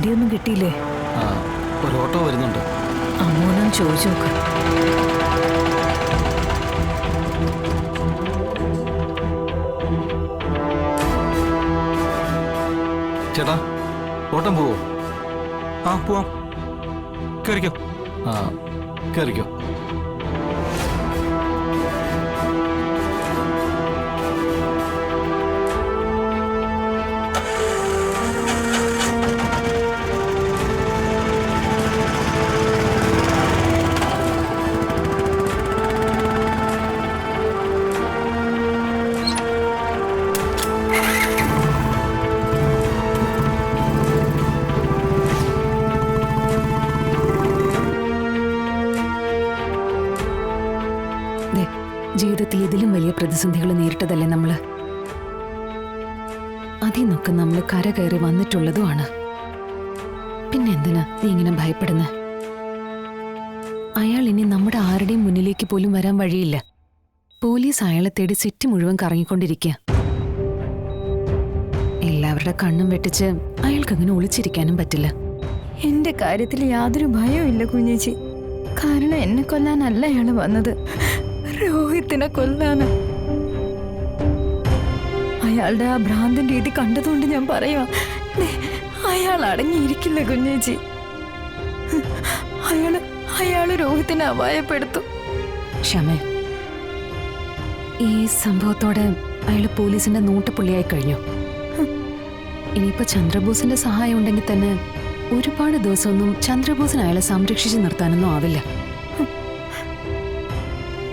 വണ്ടിയൊന്നും കിട്ടിയില്ലേ? ഒരു ഓട്ടോ വരുന്നുണ്ട്. അമ്മോനും ചോദിച്ചു നോക്ക്. ചേട്ടാ, ഓട്ടം പോവോ? പോവാം. കേറിക്കോ. കേറിക്കോ. ജീവിതത്തിൽ ഇതിലും വലിയ പ്രതിസന്ധികൾ നേരിട്ടതല്ലേ നമ്മള്. അതിൽ നിന്നൊക്കെ നമ്മൾ കരകയറി വന്നിട്ടുള്ളതുമാണ്. പിന്നെ എന്തിനാ നീ ഇങ്ങനെ ഭയപ്പെടുന്നത്? അയാൾ ഇനി നമ്മുടെ ആരുടെയും മുന്നിലേക്ക് പോലും വരാൻ വഴിയില്ല. പോലീസ് അയാളെ തേടി സിറ്റി മുഴുവൻ കറങ്ങിക്കൊണ്ടിരിക്കുക. എല്ലാവരുടെ കണ്ണും വെട്ടിച്ച് അയാൾക്കങ്ങനെ ഒളിച്ചിരിക്കാനും പറ്റില്ല. എന്റെ കാര്യത്തിൽ യാതൊരു ഭയവും ഇല്ല കുഞ്ഞേച്ചി. കാരണം എന്നെ കൊല്ലാനല്ല അയാള് വന്നത്, രോഹിത്തിനെ കൊല്ലാന്. അയാളുടെ ആ ഭ്രാന്തൻ രീതി കണ്ടതുകൊണ്ട് ഞാൻ പറയുക, അയാൾ അടങ്ങിയിരിക്കില്ല കുഞ്ഞേച്ചി. അയാള് രോഹിത്തിനെ അപായപ്പെടുത്തും. ക്ഷമേ, ഈ സംഭവത്തോടെ അയാള് പോലീസിന്റെ നോട്ടുപുള്ളിയായി കഴിഞ്ഞു. ഇനിയിപ്പോ ചന്ദ്രബോസിന്റെ സഹായം ഉണ്ടെങ്കിൽ തന്നെ ഒരുപാട് ദിവസമൊന്നും ചന്ദ്രബോസിന് അയാളെ സംരക്ഷിച്ചു നിർത്താനൊന്നും ആവില്ല.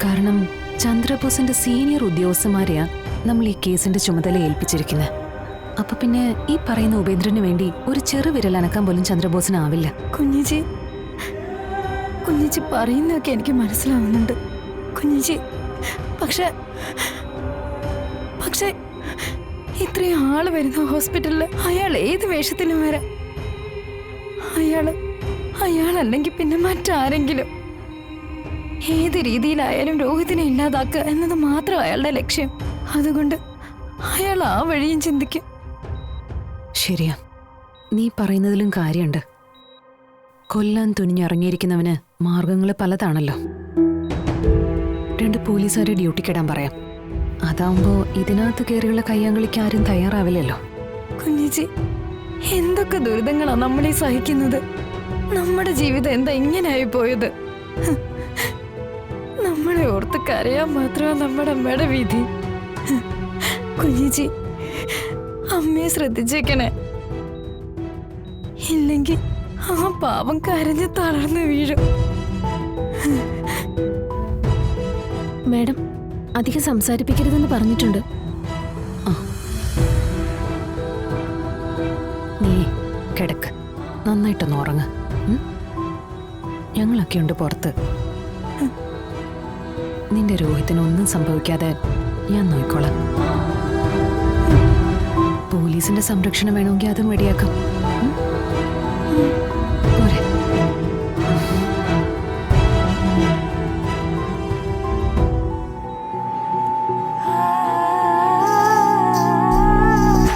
കാരണം ചന്ദ്രബോസിന്റെ സീനിയർ ഉദ്യോഗസ്ഥന്മാരെയാ നമ്മൾ ഈ കേസിന്റെ ചുമതല ഏൽപ്പിച്ചിരിക്കുന്നത്. അപ്പൊ പിന്നെ ഈ പറയുന്ന ഉപേന്ദ്രന് വേണ്ടി ഒരു ചെറുവിരൽ അനക്കാൻ പോലും ചന്ദ്രബോസിനാവില്ല. കുഞ്ഞിച്ചി പറയുന്നതൊക്കെ എനിക്ക് മനസ്സിലാവുന്നുണ്ട് കുഞ്ഞിച്ചി. പക്ഷേ ഇത്രയും ആള് വരുന്ന ഹോസ്പിറ്റലില് അയാൾ ഏത് വേഷത്തിലും വരാം. അയാളല്ലെങ്കിൽ പിന്നെ മറ്റാരെങ്കിലും. ഏത് രീതിയിലായാലും രോഹിതിനെ ഇല്ലാതാക്കുക എന്നത് മാത്രം അയാളുടെ ലക്ഷ്യം. അതുകൊണ്ട് അയാൾ ആ വഴിയും ചിന്തിക്കും. ശരിയാ, നീ പറയുന്നതിലും കാര്യമുണ്ട്. കൊല്ലാൻ തുനിഞ്ഞിറങ്ങിയിരിക്കുന്നവന് മാർഗങ്ങൾ പലതാണല്ലോ. 2 പോലീസുകാരെ ഡ്യൂട്ടിക്കിടാൻ പറയാം. അതാവുമ്പോ ഇതിനകത്ത് കയറിയുള്ള കയ്യാങ്കളിക്ക് ആരും തയ്യാറാവില്ലല്ലോ. കുഞ്ഞിച്ചി, എന്തൊക്കെ ദുരിതങ്ങളാ നമ്മളീ സഹിക്കുന്നത്. നമ്മുടെ ജീവിതം എന്താ ഇങ്ങനെയായി പോയത്? നമ്മളെ ഓർത്ത് കരയാൻ മാത്രമാണ് നമ്മുടെ അമ്മയുടെ വിധി. കുഞ്ഞിച്ചി, അമ്മയെ ശ്രദ്ധിച്ചേക്കണേ. ഇല്ലെങ്കിൽ ആ പാവം കരഞ്ഞ് തളർന്ന് വീഴും. മാഡം, അധികം സംസാരിപ്പിക്കരുതെന്ന് പറഞ്ഞിട്ടുണ്ട്. നീ കിടക്ക്, നന്നായിട്ടൊന്ന് ഉറങ്ങ്. ഞങ്ങളൊക്കെ ഉണ്ട് പുറത്ത്. നിന്റെ രോഹിത്തിനൊന്നും സംഭവിക്കാതെ ഞാൻ നോക്കിക്കോളാം. പോലീസിന്റെ സംരക്ഷണം വേണമെങ്കിൽ അതും റെഡിയാക്കാം.